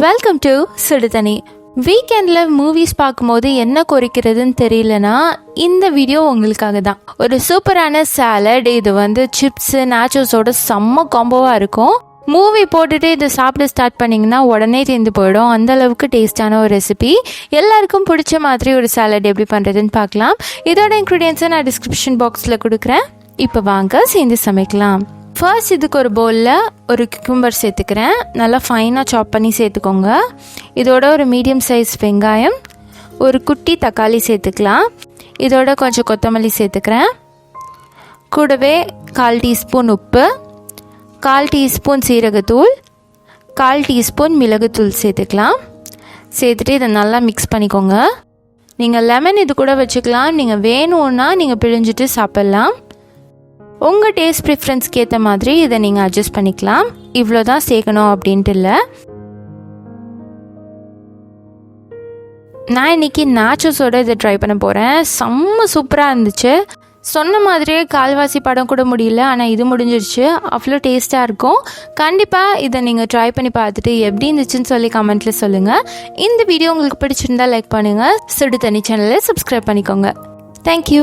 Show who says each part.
Speaker 1: Welcome to சுடுதண்ணி. வீக்கெண்டில் movies பார்க்கும்போது என்ன குறிக்கிறதுன்னு தெரியலனா இந்த வீடியோ உங்களுக்காக தான். ஒரு சூப்பரான சாலட், இது சிப்ஸு நாச்சோஸோட செம்ம காம்போவாக இருக்கும். மூவி போட்டுட்டு இதை சாப்பிட ஸ்டார்ட் பண்ணிங்கன்னா உடனே தீர்ந்து போயிடும். அந்த அளவுக்கு டேஸ்டான ஒரு ரெசிபி. எல்லாருக்கும் பிடிச்ச மாதிரி ஒரு சாலட் எப்படி பண்ணுறதுன்னு பார்க்கலாம். இதோட இன்க்ரீடியன்ஸை நான் டிஸ்கிரிப்ஷன் பாக்ஸில் கொடுக்குறேன். இப்போ வாங்க சேர்ந்து சமைக்கலாம். ஃபர்ஸ்ட் இதுக்கு ஒரு பவுலில் ஒரு குக்கும்பர் சேர்த்துக்கிறேன். நல்லா ஃபைனாக சாப் பண்ணி சேர்த்துக்கோங்க. இதோட ஒரு மீடியம் சைஸ் வெங்காயம், ஒரு குட்டி தக்காளி சேர்த்துக்கலாம். இதோட கொஞ்சம் கொத்தமல்லி சேர்த்துக்கிறேன். கூடவே 1/4 டீஸ்பூன் உப்பு, 1/4 டீஸ்பூன் சீரகத்தூள், 1/4 டீஸ்பூன் மிளகுத்தூள் சேர்த்துக்கலாம். சேர்த்துட்டு இதை நல்லா மிக்ஸ் பண்ணிக்கோங்க. நீங்கள் லெமன் இது கூட வச்சுக்கலாம். நீங்கள் வேணும்னா நீங்கள் பிழிஞ்சிட்டு சாப்பிட்லாம். உங்கள் டேஸ்ட் ப்ரிஃபரன்ஸ்க்கு ஏற்ற மாதிரி இதை நீங்கள் அட்ஜஸ்ட் பண்ணிக்கலாம். இவ்வளோ தான் சேர்க்கணும் அப்படின்ட்டு இல்லை. நான் இன்றைக்கி நாச்சோஸோடு இதை ட்ரை பண்ண போகிறேன். செம்ம சூப்பராக இருந்துச்சு. சொன்ன மாதிரியே கால்வாசி படம் கூட முடியல, ஆனால் இது முடிஞ்சிருச்சு. அவ்வளோ டேஸ்ட்டாக இருக்கும். கண்டிப்பாக இதை நீங்கள் ட்ரை பண்ணி பார்த்துட்டு எப்படி இருந்துச்சுன்னு சொல்லி கமெண்ட்டில் சொல்லுங்கள். இந்த வீடியோ உங்களுக்கு பிடிச்சிருந்தா லைக் பண்ணுங்கள். சுடு தண்ணி சேனலை சப்ஸ்கிரைப் பண்ணிக்கோங்க. தேங்க்யூ.